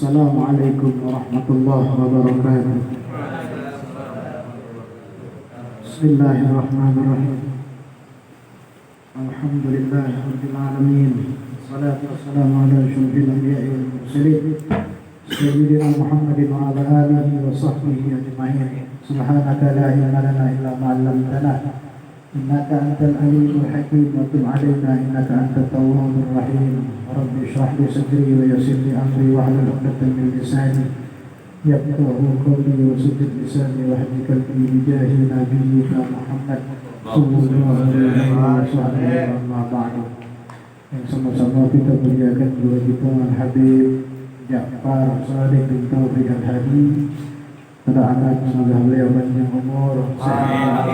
Assalamualaikum warahmatullahi wabarakatuh. Bismillahirrahmanirrahim. Alhamdulillahi rabbil alamin. Wassalatu wassalamu ala asyrofil anbiya'i wal mursalin sayyidina Muhammadin wa ala alihi wa sahbihi ajma'in. Subhanaka la ilma lana illa ma 'allamtana innaka antal alimul hakim wa tub 'alaina innaka antat tawwabur rahim. Rabbi shrah li sadri wa yassir li amri wa hlul 'uqdatam min lisani yafqahu qawli wa saddid lisani wa hadi qalbi bi jahi nabiyyika Muhammad sallallahu alaihi wasallam. Amma ba'du. Yang sama-sama kita muliakan guru kita Al-Habib Ja'far Shadiq bin Taufik Al-Hadi. Pada anak semoga beliau panjang umur, sehat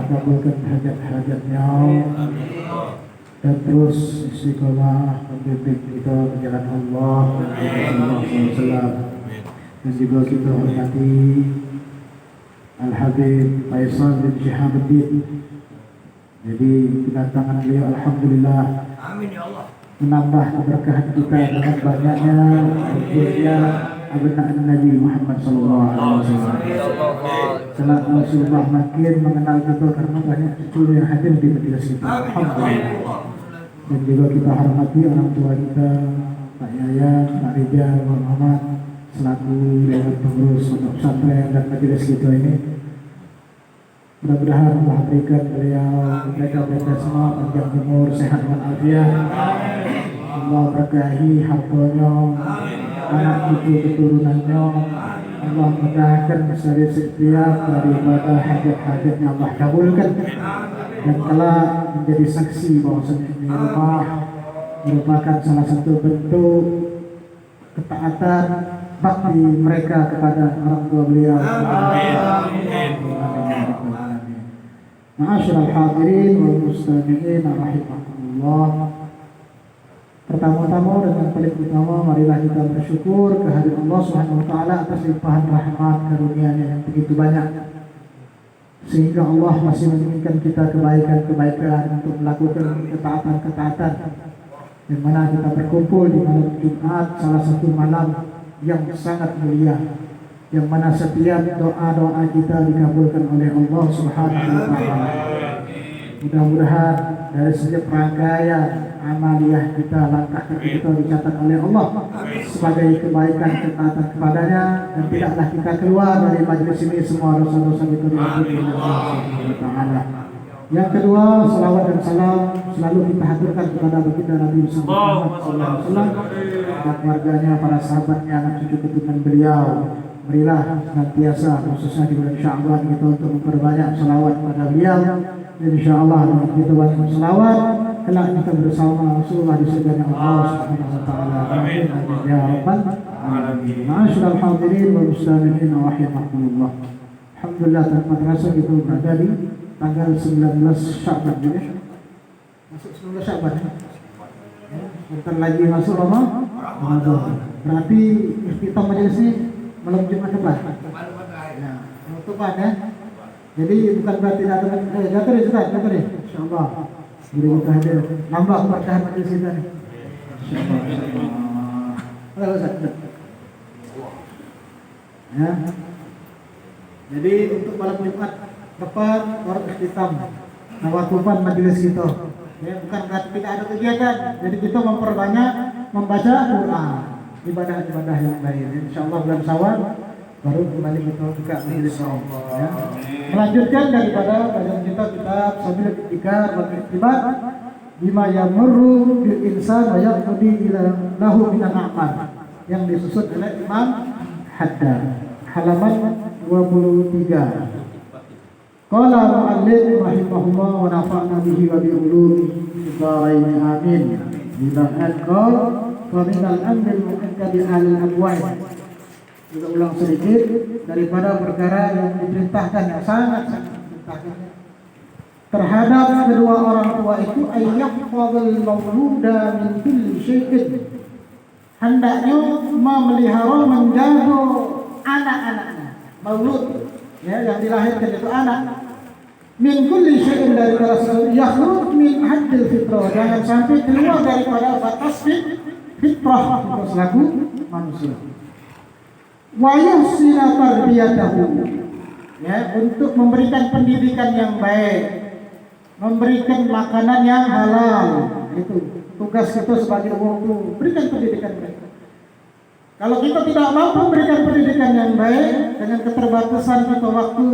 kabulkan hajat-hajatnya dan terus istiqomah membimbing kita ke jalan Allah dan juga kita hormati Al-Habib Faisal bin Syihabuddin. Jadi kedatangan beliau alhamdulillah menambah keberkahan kita dengan banyaknya berkurnia abna Nabi Muhammad sallallahu alaihi wasallam. Setelah Rasulullah makin mengenal kita karena banyak cucu yang hadir di majelis kita. Alhamdulillah. Dan juga kita hormati orang tua kita, Pak Yaya, Pak Rijal, Pak Muhammad selaku dewan pengurus pondok pesantren dan majelis kita ini. Mudah-mudahan Allah berikan mereka semua panjang umur, sehat dan afiat. Allah berkahi hartanya, anak cucu keturunannya. Allah mudahkan setiap daripada hajat-hajatnya Allah kabulkan. Dan telah menjadi saksi bahwasanya ini rumah merupakan salah satu bentuk ketaatan bakti mereka kepada orang tua beliau. Ma'asyiral hadirin wal mustami'in rahimakumullah. Pertama-tama dan yang paling utama, marilah kita bersyukur kehadiran Allah Subhanahu wa taala atas limpahan rahmat karunia-Nya yang begitu banyak. Sehingga Allah masih menginginkan kita kebaikan-kebaikan untuk melakukan ketaatan-ketaatan. Yang mana kita berkumpul di malam Jumat, salah satu malam yang sangat mulia, yang mana setiap doa-doa kita dikabulkan oleh Allah Subhanahu wa taala. Mudah-mudahan dari setiap rangkaian amaliyah kita, langkah kaki kita dicatat oleh Allah sebagai kebaikan ketaatan kepadanya, dan tidaklah kita keluar dari majlis ini semua dosa-dosa kita diampuni oleh Allah Subhanahu wa taala. Yang kedua, salawat dan salam selalu kita haturkan kepada baginda Nabi Muhammad SAW dan keluarganya, para sahabatnya, anak cucu keturunan beliau. Marilah senantiasa khususnya di bulan Sya'ban kita untuk memperbanyak salawat kepada beliau. Dan insyaallah dengan kita banyak salawat, kelak kita bersama Rasulullah di surga Allah Subhanahu wa taala. Amin ya rabbal alamin. Ma'asyiral hadirin wal mustami'in rahimakumullah. Alhamdulillah, tanpa terasa kita berada di tanggal 19 Sya'ban ini. Masuk 19 Sya'ban. Bentar lagi masuk Ramadan. Berarti iftitah majelis ini malam Jumat depan. Ya, penutupan ya. Jadi bukan berarti datang jatuh nih Ustaz, jatuh nih. Insyaallah. Jadi kita hadir nambah keberkahan majelis kita nih. Insyaallah. Halo Ustaz. Ya. Jadi untuk malam Jumat depan orang ikhtitam nawatupan majelis kita. Ya, bukan berarti tidak ada kegiatan. Jadi kita memperbanyak membaca Quran, ibadah-ibadah yang lain. Insyaallah bulan Syawal baru kembali kita buka majelis ya. Melanjutkan daripada kajian kita kitab Sabil Itikar wal Iktibar bima yamurru bil insan wa yaqdi ila lahu min al-a'mal yang disusun oleh Imam Haddad, halaman 23. Qala mu'allif rahimahullah wa nafa'na bihi wa bi ulumihi dharain amin. Bida'an qala wa min al-amri al-mu'akkadi al-abwai. Juga ulang sedikit daripada perkara yang diperintahkan, yang sangat diperintahkan terhadap kedua orang tua itu, ayyahfadhal mawluda min kulli syai'in, hendaknya memelihara, menjaga anak-anaknya. Maulud ya, yang dilahirkan itu anak. Min kulli syai'in, daripada sesuatu yakhruj min haddil fitrah, jangan sampai keluar daripada batas fitrah untuk selaku manusia. Wa yuhsina tarbiyatahu, ya, untuk memberikan pendidikan yang baik, memberikan makanan yang halal. Itu tugas kita sebagai orang tua, berikan pendidikan mereka. Kalau kita tidak mampu memberikan pendidikan yang baik dengan keterbatasan kita waktu,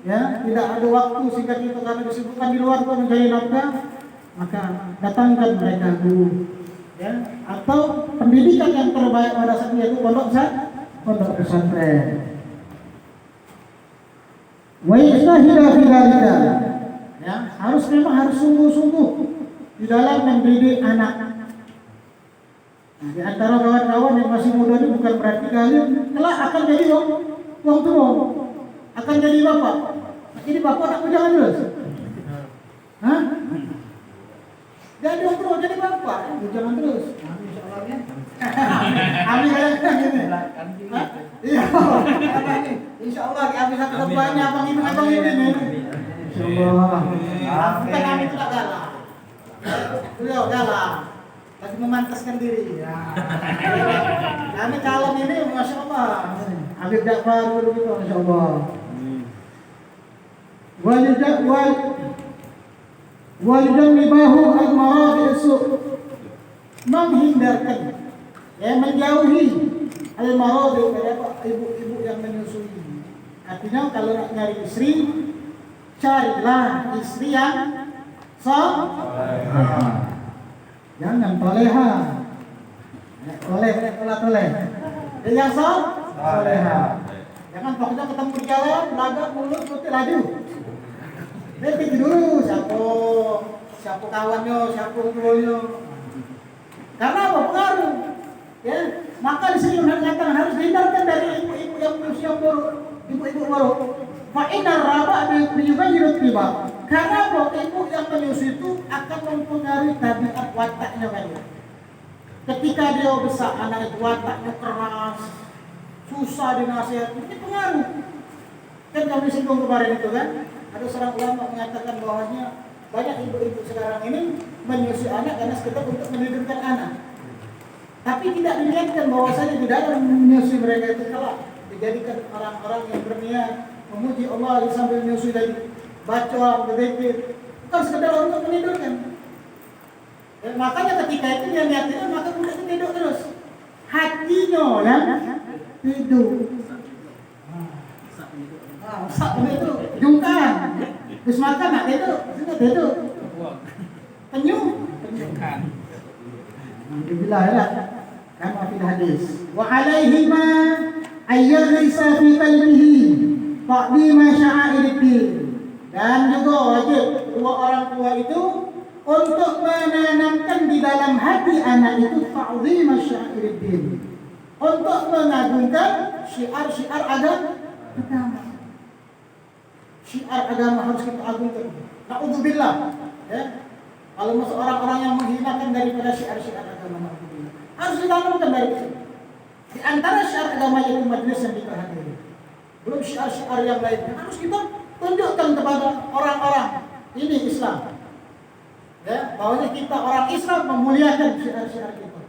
ya, tidak ada waktu sehingga kita karena disibukkan di luar untuk mencari nafkah, maka datangkan mereka guru, ya, atau pendidikan yang terbaik pada saat itu pondok pesantren. Wa yajtahida fi dzalika, ya, memang harus sungguh-sungguh di dalam mendidik anak. Di antara kawan-kawan yang masih muda ini bukan berarti kalian kelak akan jadi wong tua, akan jadi bapak. Jadi bapak anakku jangan terus. Hah? Jadi wong tua jadi bapak, jangan terus. Insyaallah. Amin kalian gini. Iya. Insyaallah habis satu ketuanya abang ini nih. Insyaallah. Bukan kami tidak galak. Beliau galak. Lagi memantaskan diri. Ya. Kami calon ini, masya Allah. Habib Ja'far begitu, masya Allah. Wajanibahu al-maradi su', menghindarkan, ya, menjauhi al-maradi, ibu-ibu yang menyusui. Artinya kalau nak nyari istri, carilah istri yang saleh. Jangan toleha, toleh. Yang soleha. Jangan pokoknya ketemu di jalan, belagak mulut, putih laju. Dia pikir dulu siapa kawannya, siapa hubungannya. Karena apa? Pengaruh. Ya, maka di sini menyatakan harus dihindarkan dari ibu-ibu yang berusia buruk, ibu-ibu buruk. Fa'innar raba biyubayyinut tiba. Karena ibu yang menyusui itu akan mempengaruhi tabiat wataknya kan. Ketika dia besar, anak itu wataknya keras, susah dinasihati, ini pengaruh. Kan kami singgung kemarin itu kan, ada seorang ulama mengatakan bahwasanya banyak ibu-ibu sekarang ini menyusui anak karena sekedar untuk menidurkan anak. Tapi tidak dilihatkan bahwasanya di dalam menyusui mereka itu kelak dijadikan orang-orang yang berniat memuji Allah sambil menyusui tadi. Baca, berzikir, bukan sekedar untuk menidurkan. Makanya ketika itu dia niatnya, maka budak itu tidur terus. Hatinya yang tidur. Sak itu jungkan. Terus makan nak tidur, sudah tidur. Penyum. Alhamdulillah ya. Kama fi hadis. Wa alaihi ma ayyarisa fi qalbihi taqdima sya'airid. Dan juga wajib kedua orang tua itu untuk menanamkan di dalam hati anak itu ta'zim sya'iriddin, untuk mengagungkan syiar-syiar agama. Syiar agama harus kita agungkan. Na'udzubillah, ya. Kalau masuk orang-orang yang menghinakan daripada syiar-syiar agama, na'udzubillah, harus ditanamkan dari sini. Di antara syiar agama itu majelis yang kita hadiri. Belum syiar-syiar yang lainnya harus kita tunjukkan kepada orang-orang ini Islam, ya, bahwa kita orang Islam memuliakan syiar-syiar kita.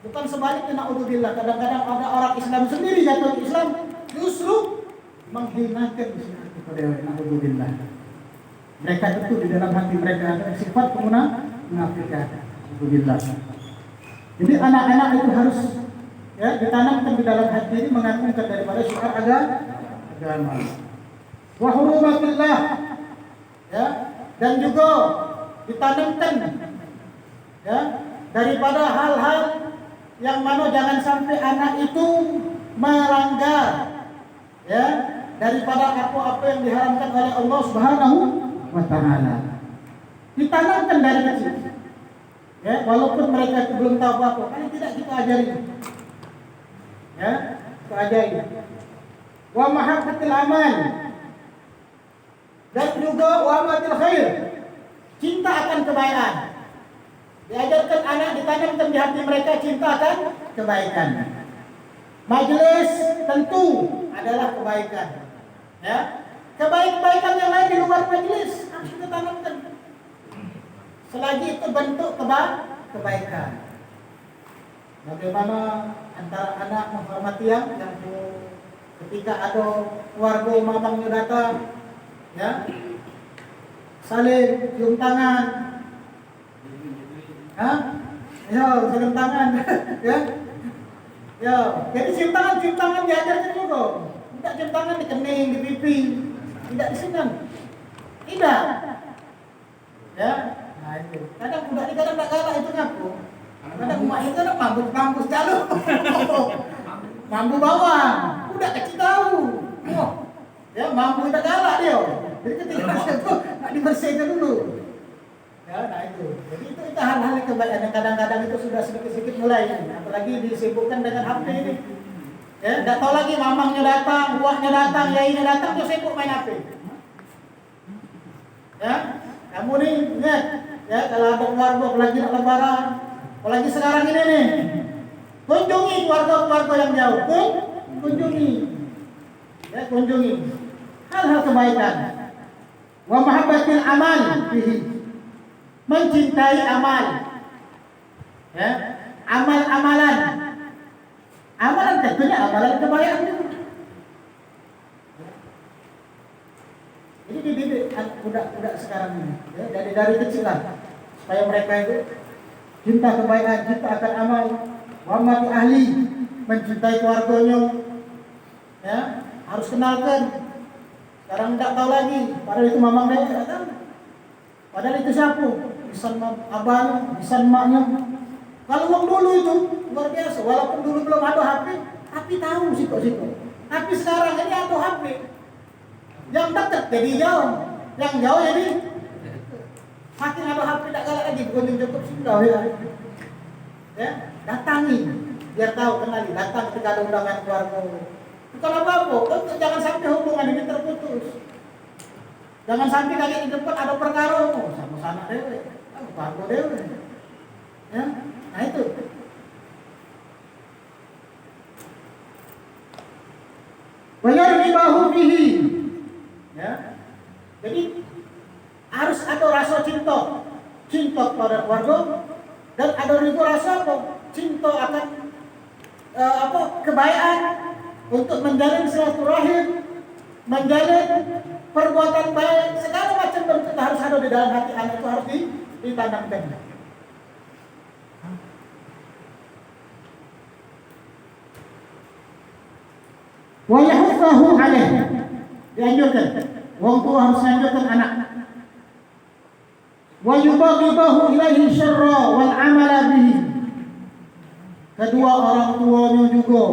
Bukan sebaliknya, na'udzubillah. Kadang-kadang ada orang Islam sendiri jatuh Islam justru menghinakan syiar kita. Na'udzubillah. Mereka tentu di dalam hati mereka ada sifat munafikan. Na'udzubillah. Jadi anak-anak itu harus, ya, ditanamkan di dalam hati ini mengagungkan daripada syiar agama. Wa hurumatillah, ya, dan juga ditanamkan, ya, daripada hal-hal yang mana jangan sampai anak itu melanggar, ya, daripada apa-apa yang diharamkan oleh Allah Subhanahu wa taala. Ditanamkan dari kecil, ya, walaupun mereka itu belum tahu apa-apa, kan tidak kita ajari, ya, kita ajari. Wa mahabbatil amal, dan juga wa'amatil khair, cinta akan kebaikan. Diajarkan anak, ditanamkan di hati mereka cinta akan kebaikan. Majelis tentu adalah kebaikan, ya. Kebaikan yang lain di luar majelis harus kita tanamkan. Selagi itu bentuk kebaikan. Bagaimana antara anak menghormati yang ketika ada keluarga mamangnya datang, ya, saling cium tangan, yo cium tangan, ya, yo. Jadi cium tangan diajarkan juga. Tidak cium tangan di kening, di pipi, tidak di sini, tidak, ya. Nah itu. Kadang budak ini kadang tak galak itu ngaku. Kadang emak itu ada mampu jalur, mampu bawang, udah kecil tahu, ya mampu tak galak dia. Jadi ketika itu nak dibersihkan dulu, ya nah itu. Jadi itu hal-hal yang kebaikan. Kadang-kadang itu sudah sedikit-sedikit mulai, apalagi disibukkan dengan HP ini. Ya, tak tahu lagi mamangnya datang, buahnya datang, yainya datang, dia sibuk main HP. Ya, kamu nih ingat, ya kalau ada keluarga apalagi nak lebaran. Apalagi sekarang ini nih, kunjungi keluarga-keluarga yang jauh, kunjungi, ya kunjungi hal-hal kebaikan. Wa mahabbatil amal fihi, mencintai amal, ya amalan tentunya amalan kebaikan itu. Jadi dididik budak-budak sekarang ini, ya, dari kecil lah, supaya mereka itu cinta kebaikan, cinta akan amal, hormati ahli, mencintai keluarganya, ya harus kenalkan. Sekarang tidak tahu lagi, padahal itu mamang dia tidak tahu. Padahal itu siapa? Bisa abang, bisa emaknya. Kalau uang dulu itu luar biasa, walaupun dulu belum ada HP, tapi tahu situ. Tapi sekarang ini ada HP, yang dekat jadi jauh, yang jauh jadi. Saking ada HP tak galak lagi, kunjung cukup sudah ya, datangi, biar tahu kenali, datang ketika ada undangan keluarga. Kalau apa-apa, jangan sampai hubungan ini terputus. Jangan sampai kali di depan ada perkara, sama-sama dewe, keluarga dewe. Ya, nah itu. Bayar ribahu fihi. Ya. Jadi harus ada rasa cinta pada keluarga, dan ada juga rasa cinta akan kebaikan, untuk menjalin silaturahim, menjalin perbuatan baik, segala macam bentuk harus ada di dalam hati anak itu, harus ditanamkan. Wa yahfahu alaih, dianjurkan, wong tua harus menganjurkan anak. Wa yubaghidahu ilaihi syarra wal amala bihi. Kedua orang tuanya juga,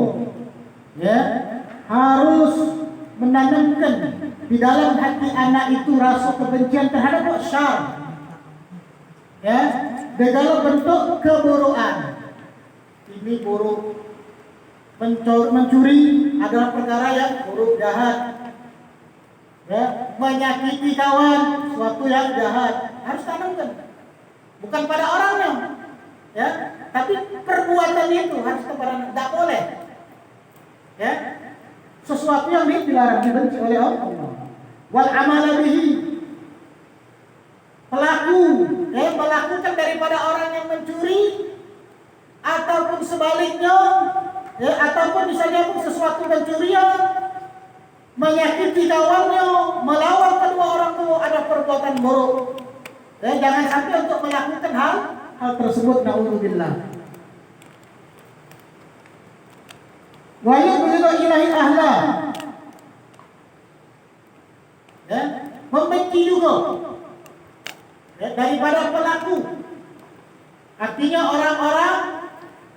ya, harus menanamkan di dalam hati anak itu rasa kebencian terhadap syarr, ya, dalam bentuk keburukan. Ini buruk, mencuri adalah perkara yang buruk, jahat, ya, menyakiti kawan suatu yang jahat, harus tanamkan, bukan pada orangnya, ya, tapi perbuatan itu harus kepada anak, tidak boleh, ya, sesuatu yang dilarang, dibenci oleh Allah. Wal amala bihi, pelaku, ya, melakukan daripada orang yang mencuri, ataupun sebaliknya, ya, ataupun misalnya pun sesuatu pencurian, menyakiti kawannya, melawan kedua orang tua, ada perbuatan buruk. Ya, jangan sampai untuk melakukan hal tersebut, na'udzubillah. Wa yubghidu ilahi ahla, ya, membenci juga, ya, daripada pelaku. Artinya orang-orang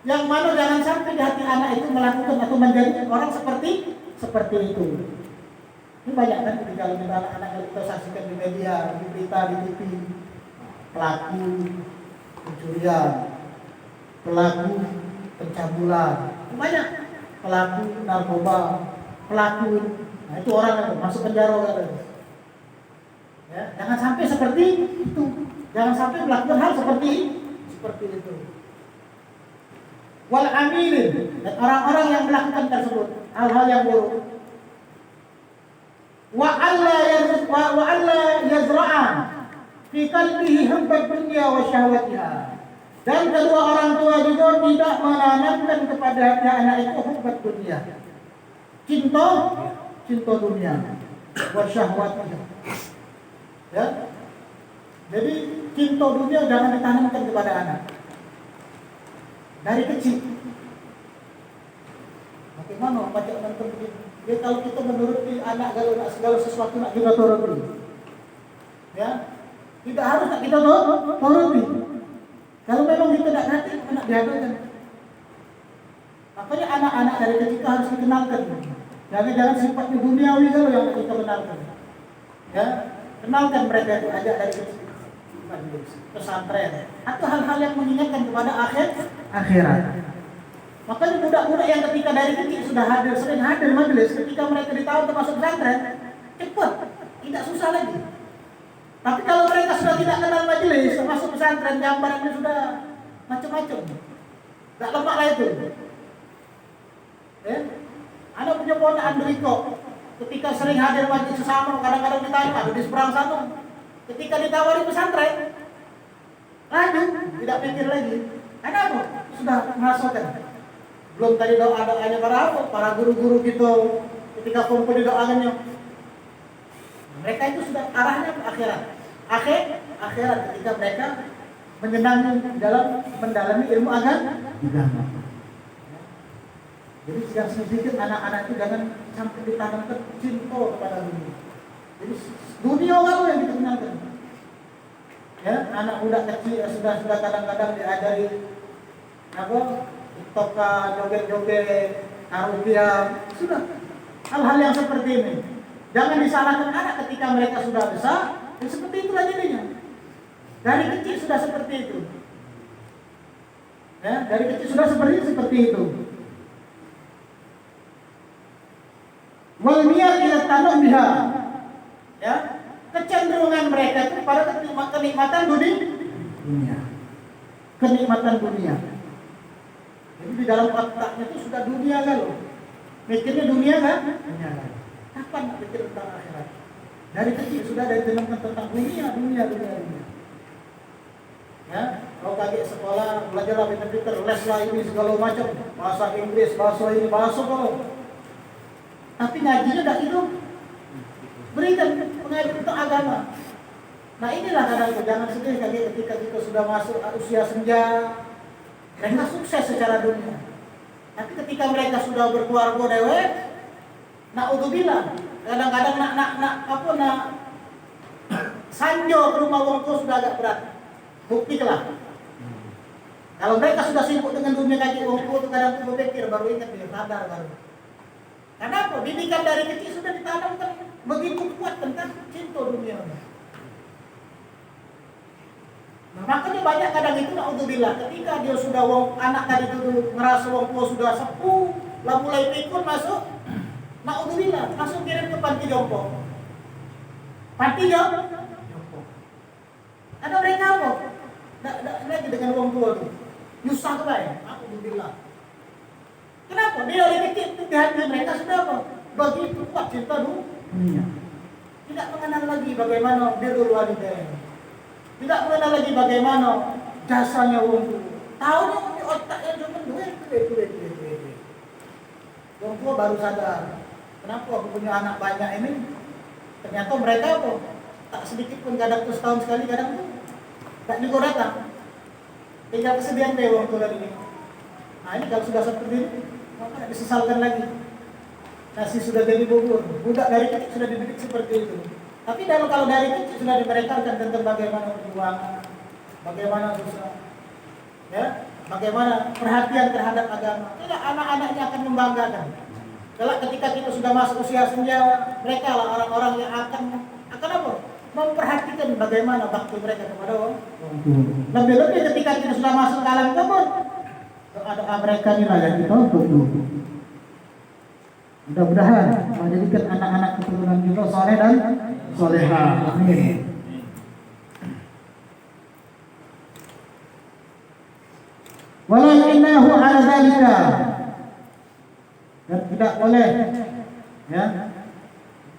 yang mana jangan sampai di hati anak itu melakukan atau menjadi orang seperti itu. Ini banyak kan ketika anak-anak yang kita saksikan di media, di berita, di TV, pelaku pencurian, pelaku pencabulan, banyak, pelaku narkoba, pelaku, nah itu orang itu masuk penjara kan. Ya, jangan sampai seperti itu, jangan sampai melakukan hal seperti itu. Wal amilin, dan orang-orang yang melakukan tersebut hal-hal yang buruk. Wa alla yazra'a fi qalbihi hubbat dunya wa syahwatiha, Dan kedua orang tua juga tidak menanamkan kepada hati anak itu hubbat dunia, cinta dunia, wa syahwatnya. Ya, jadi cinta dunia jangan ditanamkan kepada anak dari kecil. Bagaimana baca nonton begitu? Ya kalau kita menuruti anak segala sesuatu nak kita turuti. Ya, tidak harus nak kita turuti. Kalau memang kita tidak ngerti, anak dihadirkan. Makanya anak-anak dari kecil itu harus dikenalkan. Jangan sifatnya duniawi kalau yang kita benarkan. Ya, kenalkan mereka itu ajak dari kecil. Pesantren atau hal-hal yang mengingatkan kepada akhirat. Makanya budak-budak yang ketika dari kecil sudah sering hadir majelis, ketika mereka ditahu termasuk pesantren, cepat, tidak susah lagi. Tapi kalau mereka sudah tidak kenal majelis, termasuk pesantren, gambarannya sudah macam-macam. Tak lemak lah itu. Anak punya ponak Andriko, ketika sering hadir majelis sesama, kadang-kadang ditanya, ada di seberang sana. Ketika ditawari pesantren, lanjut, tidak pikir lagi. Kenapa? Sudah merasakan. Belum tadi doa-doanya para guru-guru gitu, ketika kumpul didoakannya. Mereka itu sudah arahnya ke akhirat. Akhirat ketika mereka menyenangi dalam mendalami ilmu agama. Jadi yang sedikit anak-anak itu jangan sampai ditanamkan cinta kepada dunia. Jadi dunia kalau yang kita kenalkan. Ya, anak muda kecil sudah kadang-kadang diajari TikTok, joget-joget, karaoke, sudah hal-hal yang seperti ini. Jangan disalahkan anak ketika mereka sudah besar, ya seperti itulah jadinya. Dari kecil sudah seperti itu. Ya, dari kecil sudah seperti itu. Wal niyat ila tanum biha. Ya, kecenderungan mereka itu pada kenikmatan dunia. Kenikmatan dunia. Jadi di dalam otaknya itu sudah dunia kalau. Mikirnya dunia kan? Dunia. Kapan nak pikir tentang akhirat? Dari kecil sudah ditanamkan tentang dunia. Ya, kalau kaget sekolah belajarlah pintar-pintar, leslah ini segala macam, bahasa Inggris, bahasa ini, bahasa kalau. Tapi ngajinya tidak itu. Berikan pengajaran tentang agama. Nah inilah kadang jangan sedih ketika kita sudah masuk usia senja. Mereka sukses secara dunia. Tapi ketika mereka sudah berkeluarga dewe, naudzubillah, kadang-kadang nak sanjo ke rumah wong tua sudah agak berat. Buktilah. Kalau mereka sudah sibuk dengan dunia kaji wong tua itu kadang berpikir baru ingat dia sadar baru. Kenapa? Didikan dari kecil sudah ditanamkan begitu kuat tentang cinta dunia. Nah, makanya banyak kadang itu naudzubillah ketika dia sudah anak tadi itu ngerasa wong tua sudah sepuh, lah mulai pikun masuk, naudzubillah langsung kirim ke panti jompo. Panti jompo. Ada mereka apa? Lagi dengan wong tua itu. Nyusah ke baik. Naudzubillah. Kenapa? Dia dari kecil di hati mereka sudah apa? Begitu kuat cinta dunia. Tidak mengenal lagi bagaimana birrul walidain. Tidak mengenal lagi bagaimana jasanya wong tua. Tahunya di otaknya cuma duit. Wong tua baru sadar. Kenapa aku punya anak banyak ini? Ternyata mereka apa? Tak sedikit pun kadang tuh setahun sekali kadang tuh tak juga datang. Tinggal kesedihan deh wong tua lagi. Nah ini kalau sudah seperti ini, maka tidak disesalkan lagi. Nasi sudah jadi bubur. Budak dari kecil sudah dididik seperti itu. Tapi kalau dari kecil sudah dimerekakan tentang bagaimana perjuangan, bagaimana susah, ya, bagaimana perhatian terhadap agama. Tidak anak-anaknya akan membanggakan. Kalau ketika kita sudah masuk usia senja, mereka lah orang-orang yang akan apa? Memperhatikan bagaimana bakti mereka kepada orang. Lebih-lebih ketika kita sudah masuk ke alam kubur, doa-doa mereka inilah yang kita tunggu. Mudah-mudahan menjadikan anak-anak keturunan kita soleh dan solehah. Amin. Walakinahu ala dzalika, dan tidak boleh ya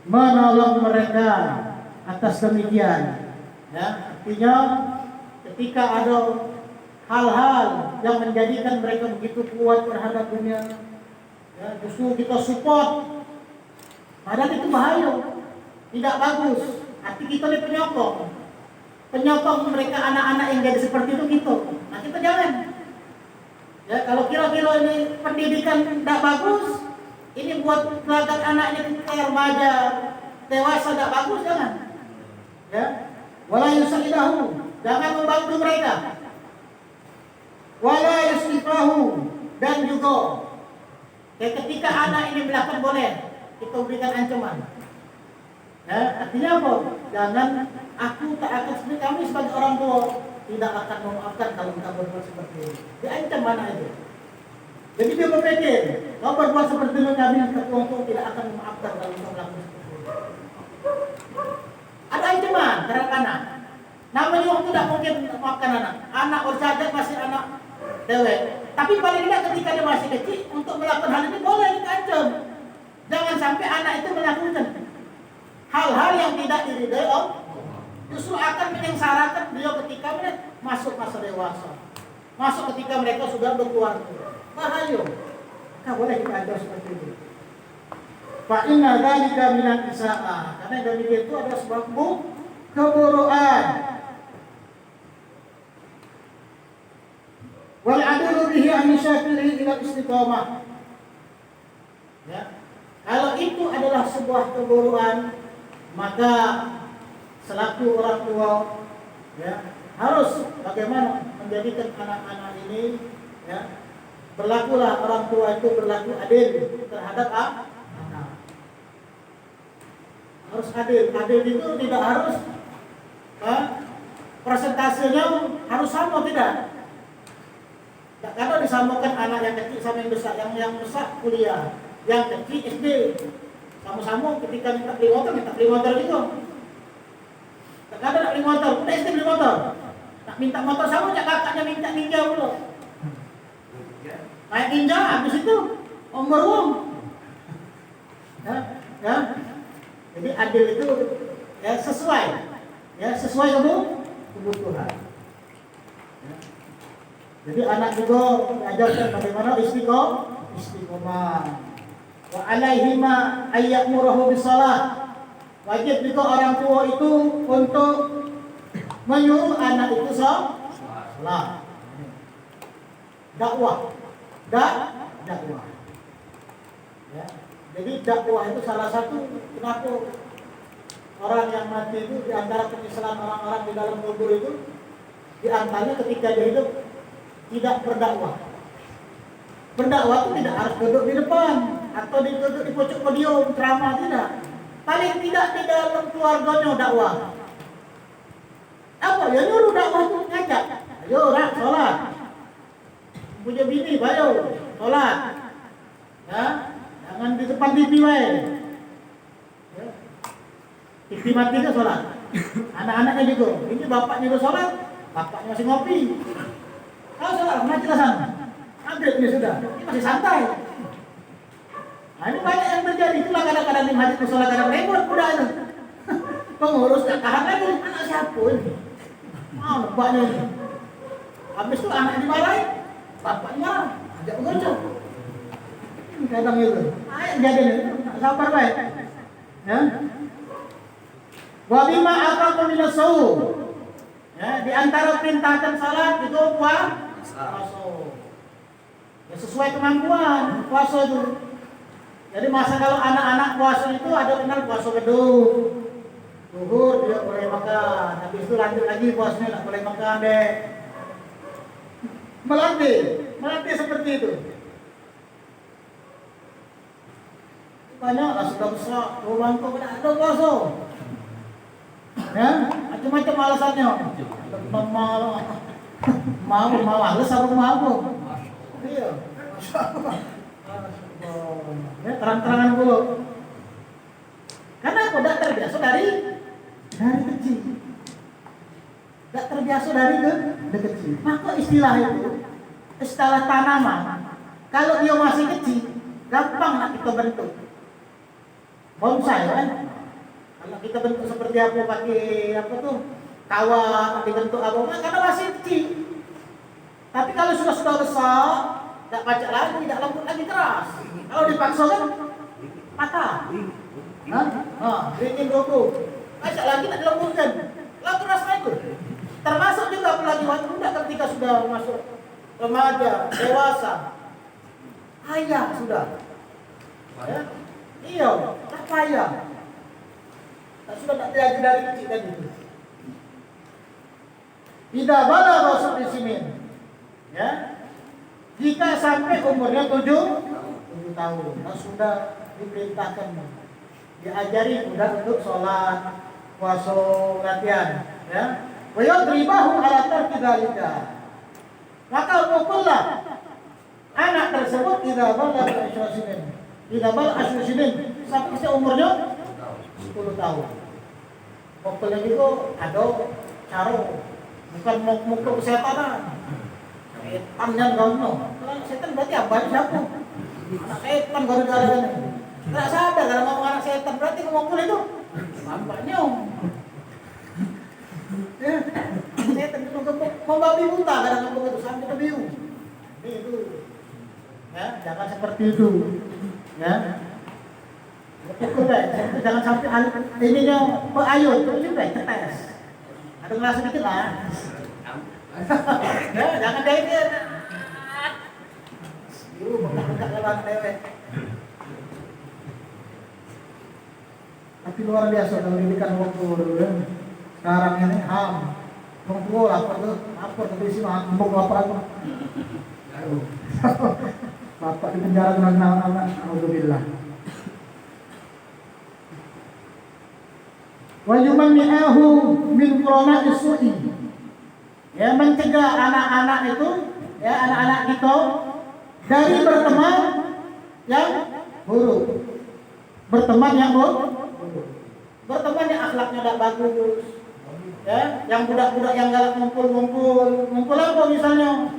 menolong mereka atas demikian. Ya, artinya ketika ada hal-hal yang menjadikan mereka begitu kuat terhadap dunia, ya, justru kita support, padahal itu bahaya, tidak bagus. Arti kita ini penyokong mereka anak-anak yang jadi seperti itu gitu. Nah kita jangan. Ya kalau kira-kira ini pendidikan tidak bagus, ini buat gelagat anak ini ketika remaja, dewasa tidak bagus, jangan. Ya, wala yusallidahu, jangan membantu mereka. Wala yuslifahu, dan juga ya, ketika anak ini melakukan boleh, kita berikan ancaman. Ya, artinya apa? Jangan, aku tak akan seperti kami sebagai orang tua tidak akan memaafkan kalau engkau berbuat seperti ini. Diancam mana itu? Jadi dia berpikir, kau berbuat seperti itu, kami yang ketua tua tidak akan memaafkan kalau engkau melakukan seperti itu. Ada ancaman terhadap anak. Namanya orang tidak mungkin memaafkan anak. Anak bersaja masih anak dewek. Tapi paling tidak ketika dia masih kecil untuk melakukan hal ini boleh diancam. Jangan sampai anak itu melakukan hal-hal yang tidak diridhai Allah, justru akan menyengsarakan beliau ketika mereka masuk masa dewasa, masuk ketika mereka sudah berkeluarga. Bahaya. Maka boleh kita ajar seperti itu. Fa inna dzalika minal isaa'ah, karena yang demikian itu adalah sebuah keburukan. Wal adlu bihi an syakili ila istiqamah. Ya. Kalau itu adalah sebuah keburukan, maka selaku orang tua, ya, harus bagaimana menjadikan anak-anak ini, ya, berlakulah orang tua itu berlaku adil terhadap anak. Harus adil. Adil itu tidak harus persentasenya harus sama, tidak. Karena disamakan anak yang kecil sama yang besar, yang besar kuliah, yang kecil SD, sama-sama ketika minta beli motor gitu. Kadang nak beli motor, udah SD beli motor. Nak minta motor sama, kakaknya minta ninja dulu. Naik ninja, habis itu om. Ya. Jadi adil itu ya sesuai kebutuhan. Ya. Jadi anak juga diajarkan bagaimana istiqomah. Wa alaihima ayyamurahu bisalah. Wajib juga orang tua itu untuk menyuruh anak itu salat. Dakwah. Ya. Jadi dakwah itu salah satu kenapa orang yang mati itu di antara penyesalan orang-orang di dalam kubur itu, di antaranya ketika dia hidup tidak berdakwah. Berdakwah itu tidak harus duduk di depan atau duduk di pojok podium ceramah, tidak. Paling tidak di dalam keluarganya dakwah. Apa? Ya nyuruh dakwah itu ngajak. Ayo rak sholat. Punya bini, ayo sholat. Ya, jangan di depan TV wae. Ya. TV mati ke sholat. Anak-anaknya juga. Ini bapaknya juga sholat, bapaknya masih ngopi. Ayo sholat, mati lah sana. Maghribnya sudah, ini masih santai. Nah ini banyak yang terjadi. Itulah kadang-kadang di masjid musola kadang repot udah itu. Pengurus gak tahan lagi, anak siapa ini? Bapaknya ini. Habis itu anak dimarahin, bapaknya marah, ajak mengocok. Kadang itu. Ayo jadi sabar baik. Ya. Wa bima aqama minas shaum. Ya, di antara perintahkan salat itu puasa. Ya sesuai kemampuan puasa itu. Jadi masa kalau anak-anak puasa itu ada kenal puasa gedung. Zuhur dia boleh makan, habis itu lanjut lagi puasanya tak boleh makan deh. Melatih seperti itu. Banyak lah sudah besar, rumah kau tidak ada puasa. Ya, macam-macam alasannya. Mau males apa mau? Iya. Ya, terang-terangan dulu. Karena aku tidak terbiasa dari kecil. Tidak terbiasa dari kecil. Maka istilah itu, istilah tanaman. Kalau dia masih kecil, gampang nak kita bentuk. Bonsai kan? Kalau kita bentuk seperti apa, pakai apa tuh? Kawat, dibentuk apa? Karena masih kecil. Tapi kalau sudah besar, tidak baca lagi, tidak lembut lagi keras. Kalau dipaksa kan patah. Bikin buku, baca lagi tidak dilembutkan, lalu keras lagi. Termasuk juga apalagi waktu muda ketika sudah masuk remaja, dewasa, ayah sudah. Ya? Iya, tak payah. Sudah tak diajar dari kecil tadi. Tidak balagha di sini. Ya. Jika sampai umurnya 7 tahun, sudah diperintahkan diajari mudah untuk sholat, puasa, latihan, ya. Wa yadribahu ala tarki dzalika. Maka pukullah anak tersebut tidak balagha asyrin. Tidak balagha asyrin sampai umurnya 10 tahun. Pukulnya itu ada cara, bukan mukul setanan. Setan yang gono. Kalau setan berarti apa siapa? Anak setan gara-gara ini. Enggak sadar kalau ngomong anak setan berarti ngomong itu. Nampaknya. Ya. Setan itu membabi buta kadang ngomong itu sampai kebiu. Itu. Ya, jangan seperti itu. Ya. Cukup deh, jangan sampai ininya ayun, terus juga tetes. Ada ngerasa dikit lah. Ya, jangan dia. Bengkak lewat lewat. Tapi luar biasa kalau didikan waktu sekarang ini tunggu lapar tuh isi empuk lapar apa? Bapak di penjara kena anak, alhamdulillah. Wa yumanni'ahu min qurana'i su'i. Ya, mencegah anak-anak itu, ya anak-anak kita dari berteman yang buruk. Berteman yang buruk. Berteman yang akhlaknya tidak bagus. Ya, yang budak-budak yang galak ngumpul apa misalnya?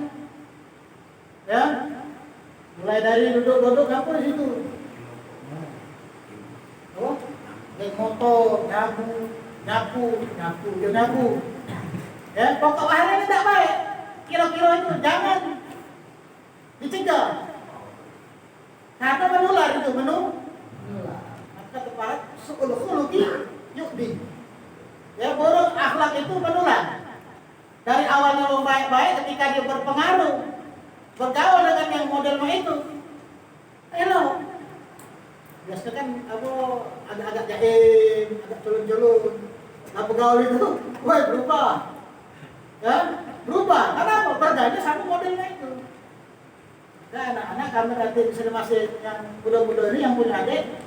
Ya. Mulai dari duduk-duduk apa di situ? Oh, naik motor, nyapu. Ya, pokok akhirnya tidak baik. Kira-kira itu jangan dicegah. Karena menular itu menular. Maka tepat su'ul khuluqi yu'di. Ya, buruk akhlak itu menular. Dari awalnya lo baik-baik, ketika dia berpengaruh bergaul dengan yang model itu, hello. Biasanya kan agak-agak jaim, agak culun-culun. Nah, bergaul itu, wah berubah. Ya, berubah. Kenapa? Berganti sama modelnya itu. Nah, anak-anak kami nanti masih yang muda-muda ini yang punya adik,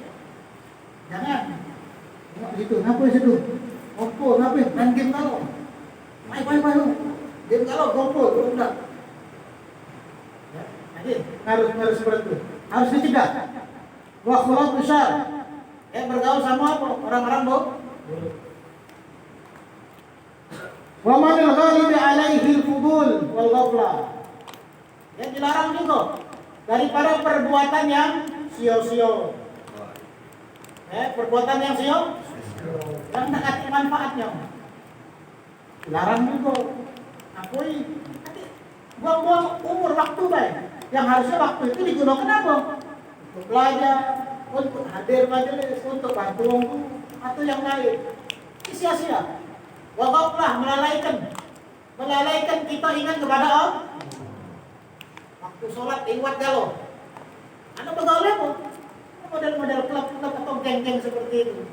jangan. Tengok situ, ngapain situ? Gompol, ngapain? Main game kalau. Main lu. Game kalau gompol, udah. Ya, jadi harus seperti itu. Harus dicegah. Wa khulaq besar. Ya, bergaul sama apa? Orang-orang buruk. Wa manil ghalibi alaihi al-fudul wal ghaflah. Ya, dilarang juga daripada perbuatan yang sio-sio. Ya, perbuatan yang sio yang tak ada manfaatnya. Dilarang juga. Akui buang-buang umur waktu baik. Yang harusnya waktu itu digunakan apa? Untuk belajar, untuk hadir majelis, untuk bantu orang atau yang lain. Sia-sia. Waqaflah melalaikan kita ingat kepada Allah. Waktu sholat ingat galau. Anda bergaul apa? Model-model klub-klub atau geng-geng seperti itu.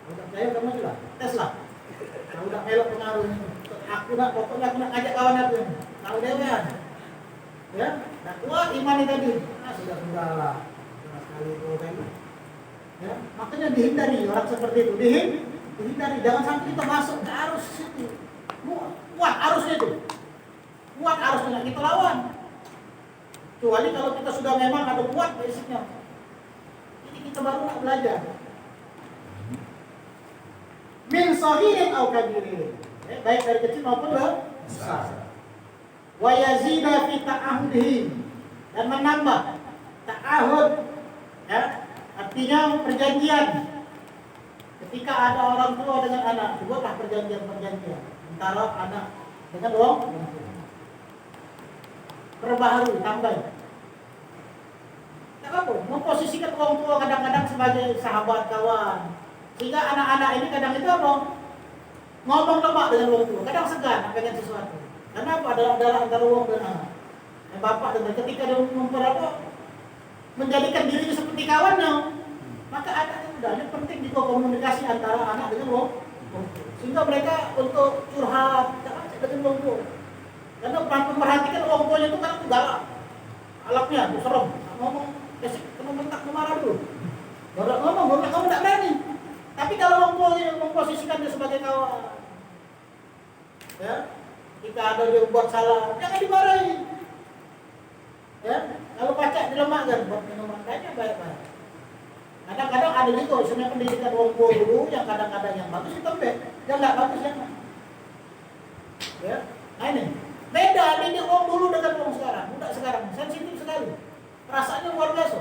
Udah saya kamu sudah tes lah. Kalau udah melok pengaruh ini, pokoknya aku nak ajak kawan aku. Tahu dewan. Ya, nah kuat iman tadi. Sudah lah. Sama sekali itu tadi. Ya, makanya dihindari orang seperti itu. Dihindari, jangan sampai kita masuk ke arus itu. Kuat arusnya itu. Kuat arusnya kita lawan. Kecuali kalau kita sudah memang ada kuat basicnya. Ini kita baru nak belajar. Min saghirin aw kabirin. Baik dari kecil maupun besar. Wa yazida fi ta'ahudihi, dan menambah ta'ahud, ya, artinya perjanjian. Ketika ada orang tua dengan anak, buatlah perjanjian antara anak dengan orang tua. perbaharui, tambah. Tak apa, memposisikan orang tua kadang-kadang sebagai sahabat kawan. Sehingga anak-anak ini kadang itu apa? Ngomong lemak dengan orang tua, kadang segan pengen sesuatu. Karena apa? Adalah antara orang dan anak. Bapak dan ketika dia menjadikan dirinya seperti kawannya, maka anaknya udah ini penting juga komunikasi antara anak dengan orang. Sehingga mereka untuk curhat dengan orang tua. Karena memperhatikan orang tuanya itu kan galak. Alaknya tuh serem. Ngomong kena bentak marah dulu. Baru ngomong kamu tak berani. Tapi kalau orang tuanya memposisikan dia sebagai kawan, ya, jika ada dia buat salah, jangan dimarahi. Ya, kalau pacak dilemakkan buat minuman kayaknya baik-baik. Kadang-kadang ada juga sebenarnya pendidikan orang tua dulu yang kadang-kadang yang bagus itu baik, yang nggak bagus yang mana. Ya, nah ini beda ini orang dulu dengan orang sekarang, budak sekarang sensitif sekali, perasaannya luar biasa.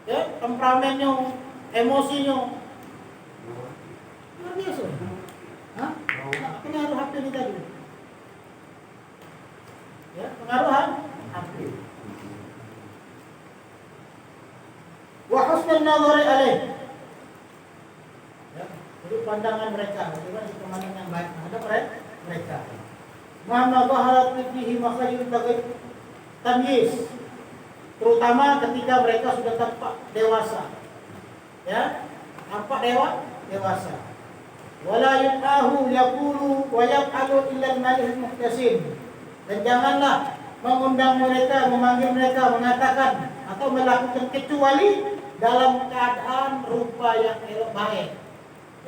Ya, temperamennya, emosinya luar biasa. Hah? Pengaruh HP ini tadi. Ya, pengaruh HP. Wa husnul nadhari alaih. Ya, jadi pandangan mereka, bagaimana pandangan yang baik terhadap mereka. Mana baharat fihi makhayyul tamyiz. Terutama ketika mereka sudah tampak dewasa. Ya, tampak dewasa. Wala yuqahu yaqulu wa yaf'alu illa al-malih muhtasin. Dan janganlah mengundang mereka, memanggil mereka, mengatakan atau melakukan kecuali dalam keadaan rupa yang elok baik.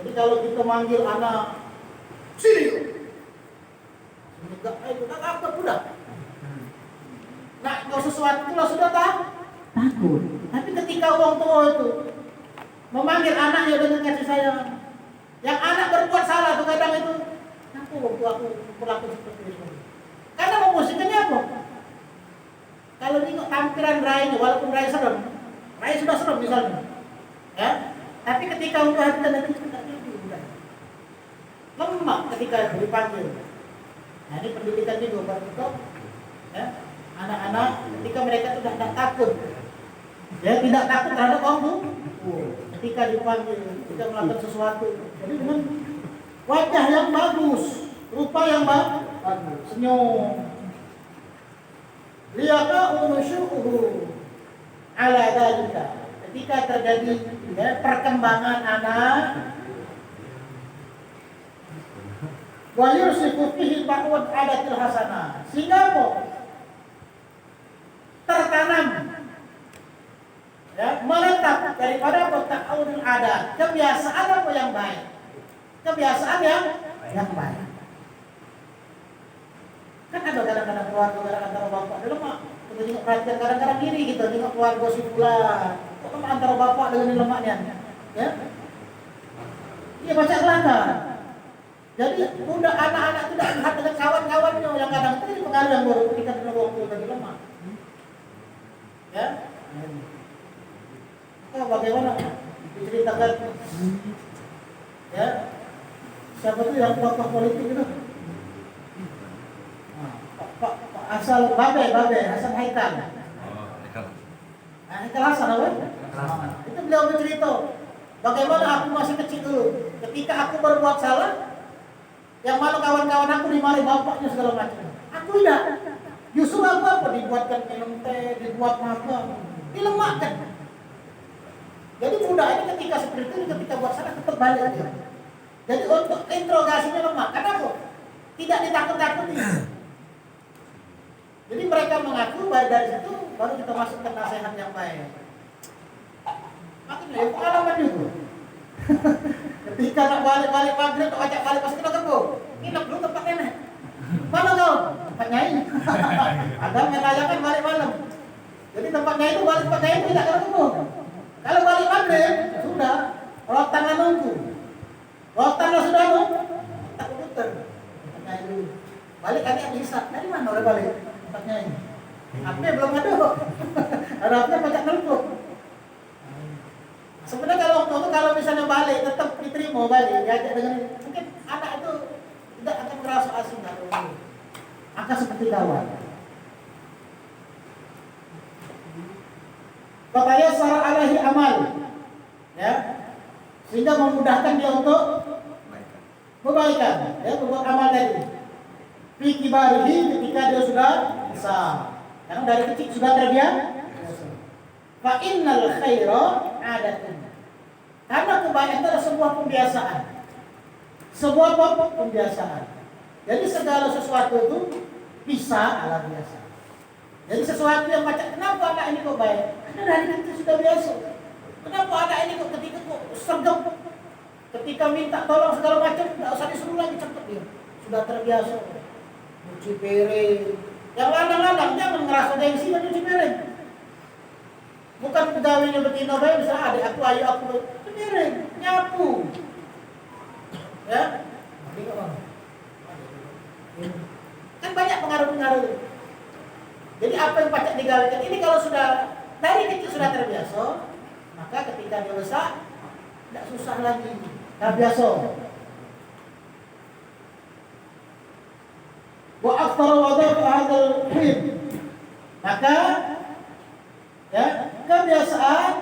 Jadi kalau kita manggil anak sini, enggak itu tak apa sudah. Nah, kalau sesuatu itu sudah takut. Tapi ketika orang tua itu memanggil anaknya dengan kasih sayang, yang anak berbuat salah tuh kadang itu, aku waktu aku berlaku seperti itu. Karena memusikkannya apa? Kalau tengok tampilan Rainya, walaupun Rai serem, Rai sudah serem misalnya, ya. Tapi ketika untuk hati dan hati tidak udah lemah ketika dipanggil. Nah, ini pendidikan juga buat kita, ya. Anak-anak ketika mereka sudah tidak takut, ya tidak takut terhadap orang tua. Ketika dipanggil, ketika melakukan sesuatu, jadi dengan wajah yang bagus, rupa yang bagus, senyum. Liyaqa'u nusyu'uhu ala dzalika. Ketika terjadi perkembangan anak, wa yursiku fihi ba'd adatil hasanah. Sehingga apa? Tertanam, ya, menetap daripada ta'awudul adat, kebiasaan apa yang baik, kebiasaan yang baik. Kan ada kadang-kadang keluarga antara bapak dan lemak, kita juga perhatikan kadang-kadang diri kita tengok keluarga si pula, kok antara bapak dengan lemaknya, ya, iya baca kelakar. Jadi udah anak-anak tidak lihat dengan kawan-kawannya yang kadang itu pengaruh yang baru ketika dengan waktu tadi lemak. Ya, bagaimana diceritakan, ya, siapa tuh yang tokoh politik itu? Pak asal Babe Hasan Haikal. Haikal Hasan apa? Itu beliau bercerita bagaimana aku masih kecil dulu, ketika aku berbuat salah, yang malu kawan-kawan aku dimarahi bapaknya segala macam. Aku tidak. Justru apa dibuatkan minum teh, dibuat makan, dilemakkan. Jadi budak ini ketika seperti itu, ketika buat salah tetap balik aja. Jadi untuk interogasinya lemah. Kenapa? Tidak ditakut-takuti. Jadi mereka mengaku baru dari situ baru kita masukkan nasihat yang baik. Makin pengalaman juga. Ketika nak balik maghrib, nak ajak balik pas kita kerbo, nginep dulu tempat nenek. Mana kau? Tempat nyai. Ada melayakan balik malam. Jadi tempat nyai itu balik tempat nyai itu tidak kerbo. Kalau balik maghrib sudah, rotan nunggu. Rotan sudah nunggu, tak putar. Tempat nyai dulu. Balik adik bisa. Dari mana orang balik? Tempatnya ini. HP belum ada kok. Ada HP pajak nelpon. Sebenarnya kalau waktu itu kalau misalnya balik tetap diterima balik diajak dengan mungkin anak itu tidak akan merasa asing kalau ini. Akan seperti kawan. Fatayassara alaihi amal. Ya. Sehingga memudahkan dia untuk kebaikan, ya, berbuat amal tadi. Fi kibarihi, ketika dia sudah besar. Karena dari kecil sudah terbiasa. Fa innal khaira adatun. Karena kebaikan itu adalah sebuah pembiasaan. Sebuah pembiasaan. Jadi segala sesuatu itu bisa ala biasa. Jadi sesuatu yang macam, kenapa anak ini kok baik? Karena dari kecil sudah biasa. Kenapa anak ini kok ketika kok sergap? Ketika minta tolong segala macam, tidak usah disuruh lagi, cepat dia. Sudah terbiasa. Cuci piring. Yang ladang-ladang jangan ngerasa gengsi nyuci piring. Bukan pegawainya betina baik, misalnya adik aku, ayo aku cuci piring, nyapu. Ya, kan banyak pengaruh-pengaruh. Jadi apa yang pacak digawekan ini kalau sudah dari kecil sudah terbiasa, maka ketika dia besar tidak susah lagi, terbiasa. Wa aktsara wada'u hadzal hib. Maka ya, kebiasaan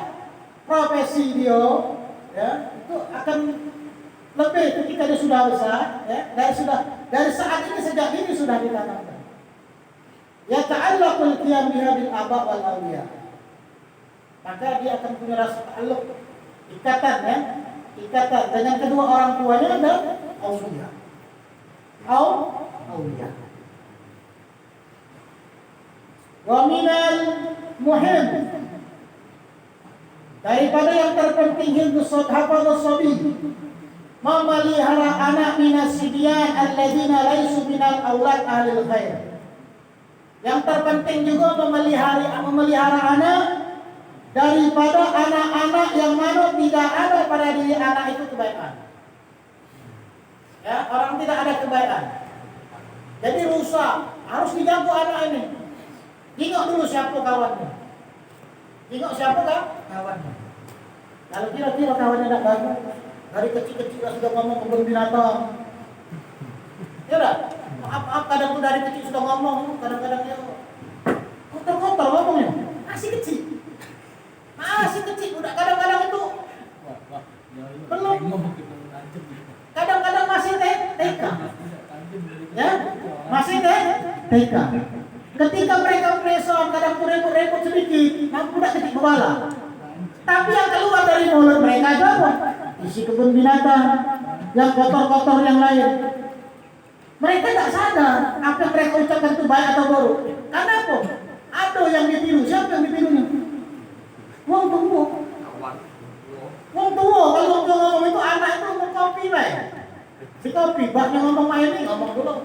profesi dia ya, itu akan lebih ketika dia sudah besar ya, dari saat ini sejak ini sudah ditanamkan. Ya ta'allaqul qiyam biha bil aba wal awliya. Maka dia akan punya rasa ta'alluq, ikatan ya, ikatan dengan kedua orang tuanya dan aulia. Aulia. Wa minal muhim, daripada yang terpenting hifdzul sabi, memelihara anak minas sibyan alladzina laisu minal aulad ahlil khair. Yang terpenting juga memelihara anak daripada anak-anak yang mana tidak ada pada diri anak itu kebaikan. Ya, orang tidak ada kebaikan. Jadi rusak, harus dijaga anak ini. Tengok dulu siapa kawannya. Tengok siapa kawannya. Kalau kira-kira kawannya tidak bagus, dari kecil-kecil sudah ngomong kebun binatang. Ya udah, maaf kadang tuh dari kecil sudah ngomong, kadang-kadang ya kotor-kotor ngomongnya. Masih kecil, udah kadang-kadang itu belum. Kadang-kadang masih TK, ya, masih TK. Ketika mereka preson, kadang tuh repot-repot sedikit, mampu udah kecil bawala. Tapi yang keluar dari mulut mereka apa? Isi kebun binatang, yang kotor-kotor yang lain. Mereka tidak sadar apa yang mereka ucapkan itu baik atau buruk. Karena apa? Ada yang ditiru. Siapa yang ditirunya? Wong tua. Kalau wong tua ngomong itu anak itu ngomong kopi baik. Si kopi, baknya ngomong main ini ngomong dulu.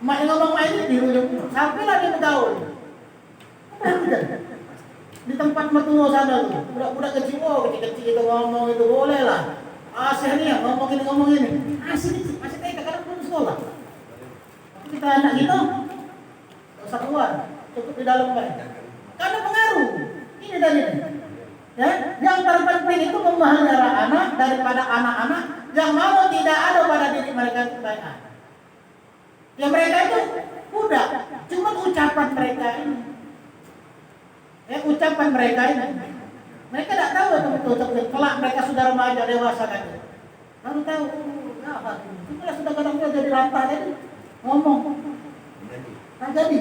Mak ngomong main ini tiru. Sampailah dia bergaul. Apa yang terjadi? Di tempat mertua sana tuh, budak-budak kecil, kecil-kecil itu ngomong itu boleh lah. Asih nih ngomong ini. Asih kecil, masih TK kadang belum sekolah. Kita anak kita nggak usah keluar, cukup di dalam baik. Karena pengaruh. Ini dalilnya. Ya, yang terpenting itu memelihara anak daripada anak-anak yang mau tidak ada pada diri mereka kebaikan. Ya mereka itu budak, cuma ucapan mereka ini. Ya, ucapan mereka ini. Mereka tidak tahu betul-betul. Kelak mereka sudah remaja dewasa kan. Baru tahu. Itulah sudah kadang-kadang jadi latah tadi. Ngomong. Tak jadi.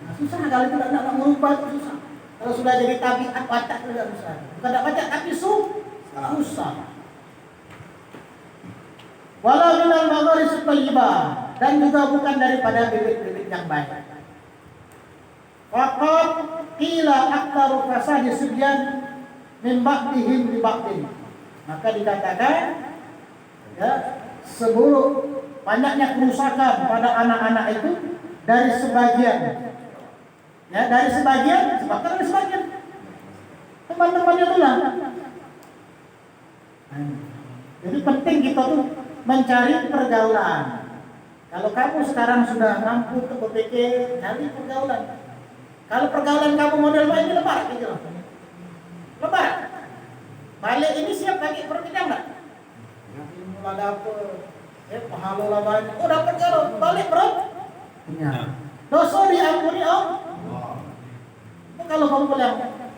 Nah, susah kalau itu tidak merubah itu susah. Kalau sudah jadi tabiat watak itu tidak susah. Bukan tidak watak tapi susah. Walau minal magharis thayyibah, dan juga bukan daripada bibit-bibit yang baik. Faqat qila aktaru fasadi sibyan min ba'dihim li ba'din. Maka dikatakan ya, seburuk banyaknya kerusakan pada anak-anak itu dari sebagian. Ya, dari sebagian, sebabkan dari sebagian. Teman-temannya itulah. Jadi penting kita tuh mencari pergaulan. Kalau kamu sekarang sudah mampu untuk berpikir, cari pergaulan. Kalau pergaulan kamu model ini lebar gitu loh. Lebar. Balik ini siap lagi berpikir enggak? Ilmu lah dapet. Pahala lah banyak. Oh dapat kalau balik bro. Punya. Dosa diampuni Allah. Kalau kamu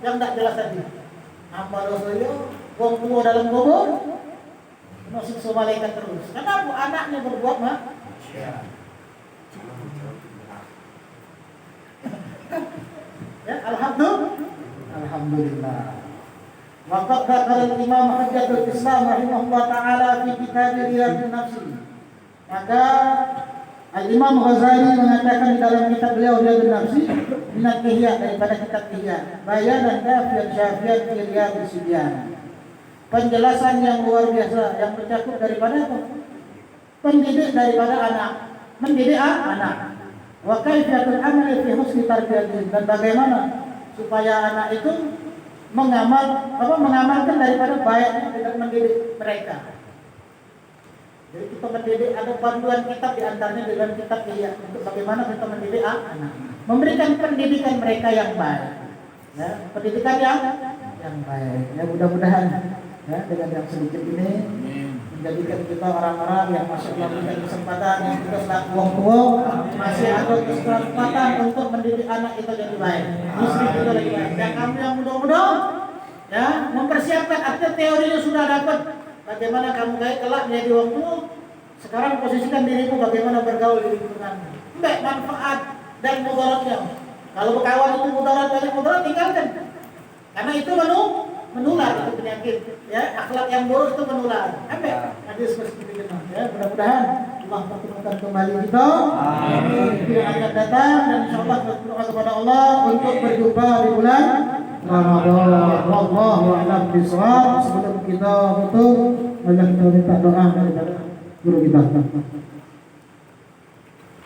yang tidak jelas tadi. Apa dosa wong tua dalam kubur masuk ke malaikat terus. Kenapa anaknya berbuat maksiat? Ya, alhamdulillah. Maka kata Imam Hujjatul Islam rahimahullah taala fi kitab Riyadhun Nafsi. Maka Al-Imam Ghazali mengatakan di dalam kitab beliau Riyadhun Nafsi, minat Ihya, daripada kitab Ihya, bayanan kafian syafian fi Riyadhus Sibyan. Penjelasan yang luar biasa yang mencakup daripada apa? Pendidik daripada anak, mendidik anak. Wa kaifiyatul amali fi husni tarbiyatihim, dan bagaimana supaya anak itu mengamalkan daripada baiknya dengan mendidik mereka. Jadi kita mendidik, ada panduan kitab di antaranya dengan kitab Ihya untuk bagaimana kita mendidik anak, memberikan pendidikan mereka yang baik. Ya, pendidikan yang baik. Ya, mudah-mudahan ya dengan yang sedikit ini menjadikan kita orang-orang yang masih memberikan kesempatan yang kita selaku wong tua masih ada kesempatan untuk mendidik anak kita jadi baik, istri kita jadi baik. Dan kamu yang muda-muda ya mempersiapkan, artinya teorinya sudah dapat bagaimana kamu kelak menjadi wong tua. Sekarang posisikan dirimu bagaimana bergaul di lingkungan, baik manfaat dan mudaratnya. Kalau berkawan itu mudarat, banyak mudarat, tinggalkan, karena itu menular, itu penyakit. Ya, akhlak yang buruk itu menular. Hadis seperti itu. Ya, mudah-mudahan Allah pertemukan kembali kita. Amin. Yang akan datang dan insyaallah berdoa kepada Allah untuk berjumpa di bulan Ramadan. Wallahu a'lam bishawab. Sebelum kita tutup, mari kita minta doa daripada guru kita.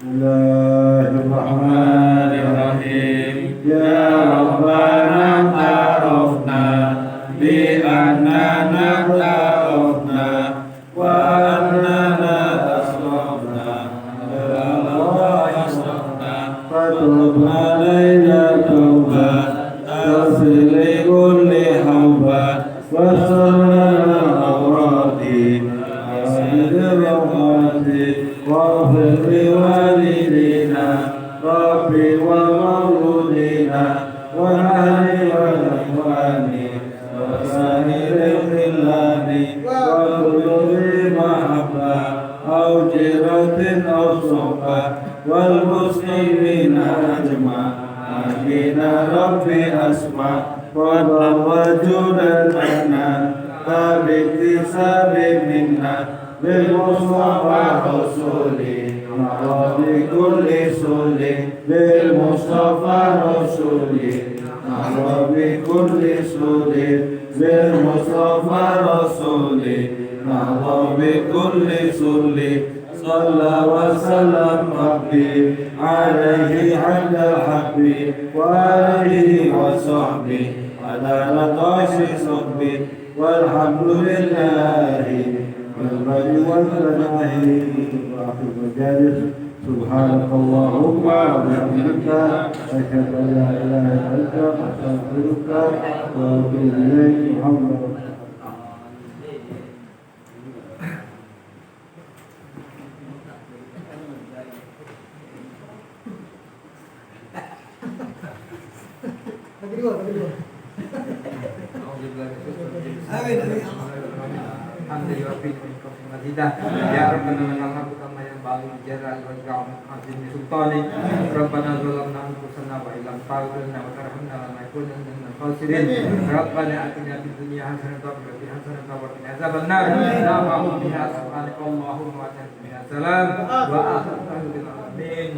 Bismillahirrahmanirrahim. Ya Rabbana ta'arufna bi annana ta'arufna wa annana asrafna Allah asrafna fatub alayna tawbah tasir li kulli hawbah wa sarana awrati azidir rahmati wa firri walidina rabbi wa mawludina wa ahli wa ikhwani wa sahiril khillani wa kulli mahabba aw jiratin aw sohba wal muslimina ajma amina rabbi asma wa wajudan anna tabikti sabi minna bil mustafa rasuli Rabbi kulli suli bil mustafa rasuli Rabbi kulli suli bil mustafa rasuli Rabbi kulli suli Salla wa sallam Rabbi alaihi ala habbi wa alihi wa sahbihi ala latashi sahbi walhamdulillahi والبر والثناء وآخر المجالس سبحانك اللهم وبحمدك أشهد أن لا إله إلا أنت أستغفرك وأتوب إليك محمد Ya Rabbana lakal hamdu kama yanbaghi li jalali wajhika wa azimi sultani Rabbana zalamna anfusana wa illam taghfir lana wa tarhamna lanakunanna minal khasirin Rabbana atina fid dunya hasanatan wa fil akhirati hasanatan wa qina adzabannar la ma'budu biha subhanaka allahumma wa ta'ala salam wa akhiru amin.